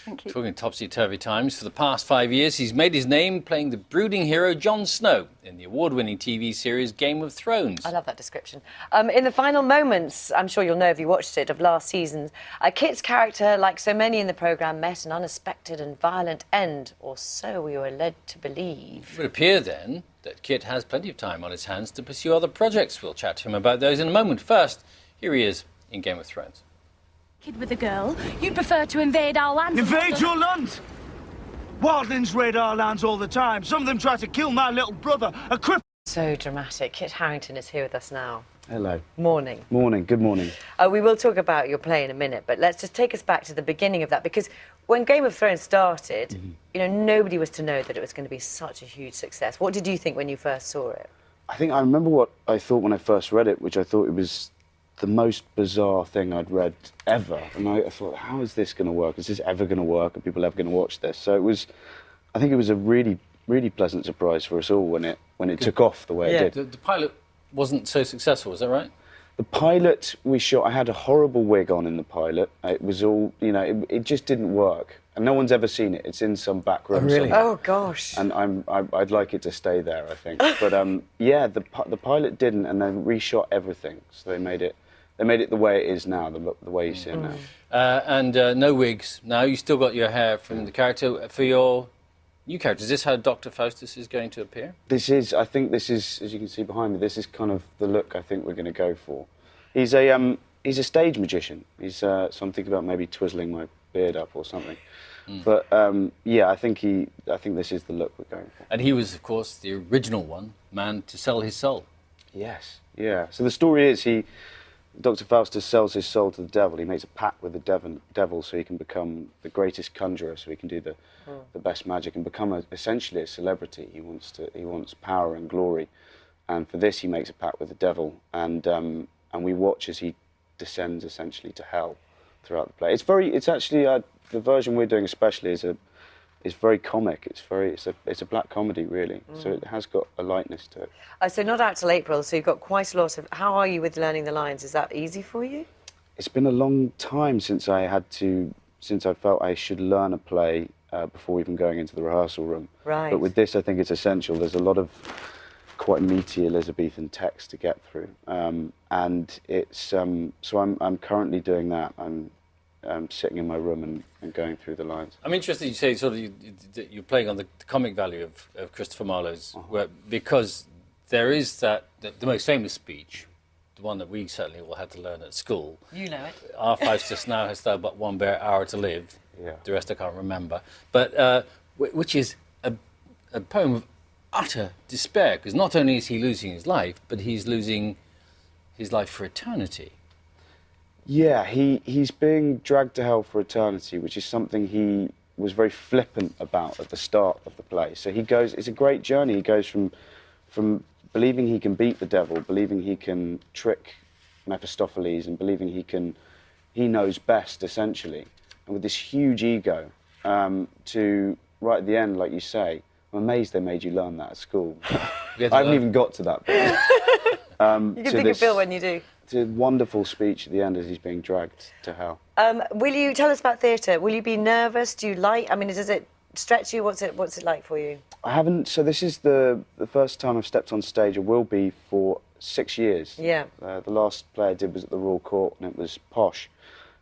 Thank you. Talking topsy-turvy times, for the past 5 years, he's made his name playing the brooding hero Jon Snow in the award-winning TV series Game of Thrones. I love that description. In the final moments, I'm sure you'll know if you watched it, of last season, Kit's character, like so many in the programme, met an unexpected and violent end, or so we were led to believe. It would appear, then, that Kit has plenty of time on his hands to pursue other projects. We'll chat to him about those in a moment. First, here he is in Game of Thrones. Kid with a girl, you'd prefer to invade our land? Invade your land? Wildlings raid our lands all the time. Some of them try to kill my little brother, a cripple. So dramatic. Kit Harington is here with us now. Hello. Morning. Morning, good morning. We will talk about your play in a minute, but let's just take us back to the beginning of that, because when Game of Thrones started, you know, nobody was to know that it was going to be such a huge success. What did you think when you first saw it? I think I remember what I thought when I first read it, which I thought it was the most bizarre thing I'd read ever. And I thought, how is this going to work? Is this ever going to work? Are people ever going to watch this? So it was, I think it was a really, really pleasant surprise for us all when it took off the way it did. The pilot wasn't so successful, is that right? The pilot we shot, I had a horrible wig on in the pilot. It was all, you know, it just didn't work. And no one's ever seen it. It's in some back room. Oh, really? somewhere. Oh, gosh. And I'd like it to stay there, I think. But yeah, the pilot didn't, and they reshot everything. So they made it the way it is now, the way you see it now. And no wigs. Now you still got your hair from the character. For your new character, is this how Dr. Faustus is going to appear? I think this is, as you can see behind me, this is kind of the look I think we're going to go for. He's a stage magician. So I'm thinking about maybe twizzling my beard up or something. But yeah, I think this is the look we're going for. And he was, of course, the original man to sell his soul. Yes, yeah. So the story is Dr. Faustus sells his soul to the devil. He makes a pact with the devil so he can become the greatest conjurer, so he can do the best magic and become essentially a celebrity. He wants power and glory, and for this he makes a pact with the devil, and we watch as he descends essentially to hell throughout the play. It's actually the version we're doing especially is very comic. It's a black comedy really, so it has got a lightness to it. So not out till April, so you've got quite a lot of... How are you with learning the lines? Is that easy for you? It's been a long time since I felt I should learn a play before even going into the rehearsal room. Right. But with this, I think it's essential. There's a lot of quite meaty Elizabethan text to get through, and it's so I'm currently doing that. I'm sitting in my room and going through the lines. I'm interested you say sort of that you're playing on the comic value of Christopher Marlowe's work, because there is the most famous speech, the one that we certainly all had to learn at school. You know it. Our Faustus now has thou but one bare hour to live. Yeah. The rest I can't remember. But which is a poem of utter despair, because not only is he losing his life, but he's losing his life for eternity. Yeah, he's being dragged to hell for eternity, which is something he was very flippant about at the start of the play. So it's a great journey. He goes from believing he can beat the devil, believing he can trick Mephistopheles, and believing he knows best, essentially, and with this huge ego, to right at the end, like you say, I'm amazed they made you learn that at school. I haven't even got to that bit. You can think of Bill when you do. It's a wonderful speech at the end as he's being dragged to hell. Will you tell us about theatre? Will you be nervous? Do you like... I mean, does it stretch you? What's it like for you? I haven't... So this is the first time I've stepped on stage, or will be, for 6 years. Yeah. The last play I did was at the Royal Court, and it was posh.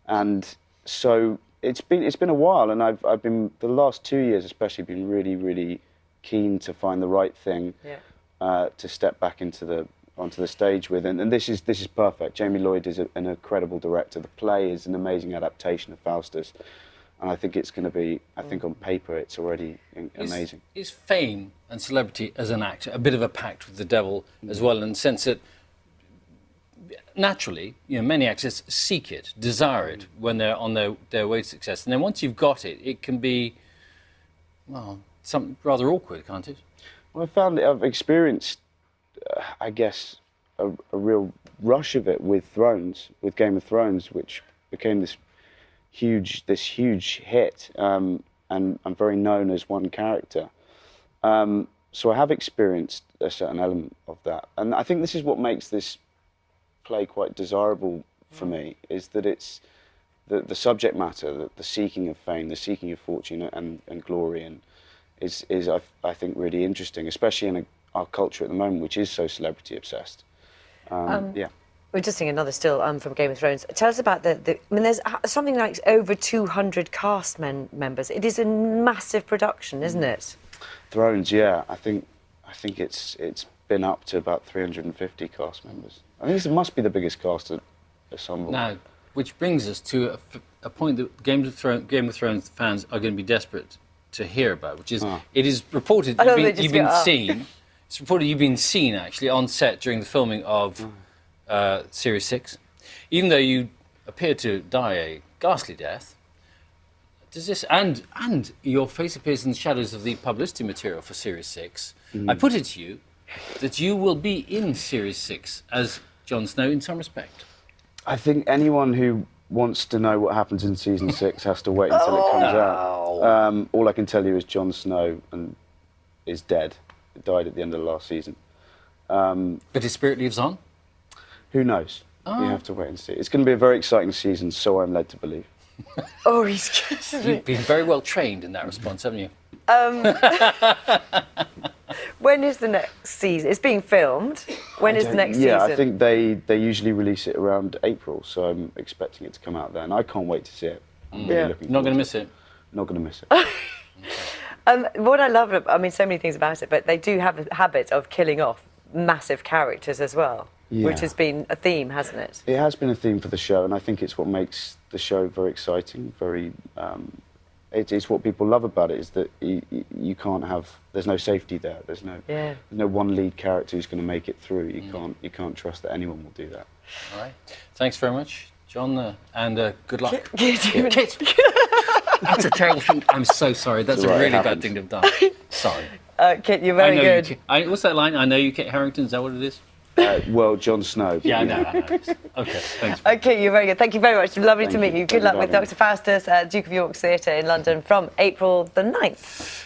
And so it's been a while, and I've been, the last 2 years especially, been really, really keen to find the right thing to step back onto the stage with, and this is perfect. Jamie Lloyd is an incredible director. The play is an amazing adaptation of Faustus, and I think it's going to be, I think on paper it's already amazing. Is fame and celebrity as an actor a bit of a pact with the devil as well, in the sense that naturally, you know, many actors seek it, desire it when they're on their way to success, and then once you've got it, it can be, well, something rather awkward, can't it? Well, I've experienced, I guess, a real rush of it with Game of Thrones, which became this huge hit, and I'm very known as one character. So I have experienced a certain element of that, and I think this is what makes this play quite desirable for me, is that it's the subject matter, the seeking of fame, the seeking of fortune and glory, and is I think really interesting, especially in our culture at the moment, which is so celebrity obsessed. Yeah. We're just seeing another still from Game of Thrones. Tell us about I mean, there's something like over 200 cast members. It is a massive production, isn't it? Thrones, yeah. I think it's been up to about 350 cast members. I think this must be the biggest cast assembled. Now, which brings us to a point that Game of Thrones fans are going to be desperate to hear about, which is it is reported you've been seen. It's reported you've been seen actually on set during the filming of Series 6, even though you appear to die a ghastly death. Does this and your face appears in the shadows of the publicity material for Series 6? I put it to you that you will be in Series 6 as Jon Snow in some respect. I think anyone who wants to know what happens in season 6 has to wait until it comes out. All I can tell you is Jon Snow is dead. He died at the end of the last season. But his spirit lives on? Who knows? You have to wait and see. It's going to be a very exciting season, so I'm led to believe. Oh, he's good. You've been very well trained in that response, haven't you? When is the next season? It's being filmed. When is the next season? Yeah, I think they usually release it around April, so I'm expecting it to come out then. I can't wait to see it. I'm really looking Not going to forward miss it? Not going to miss it. What I love, I mean, so many things about it, but they do have a habit of killing off massive characters as well, which has been a theme, hasn't it? It has been a theme for the show, and I think it's what makes the show very exciting, very... It's what people love about it, is that you can't have... There's no safety there. There's no one lead character who's going to make it through. You can't trust that anyone will do that. All right. Thanks very much, John, and good luck. Kit. That's a terrible thing. I'm so sorry. That's a really bad thing to have done. Sorry. Kit, you're very good. What's that line? I know you, Kit Harington. Is that what it is? Well, Jon Snow. Yeah, I know. Okay, thanks. Okay, you're very good. Thank you very much. Lovely to meet you. Good luck with Dr. Faustus at Duke of York Theatre in London from April the 9th.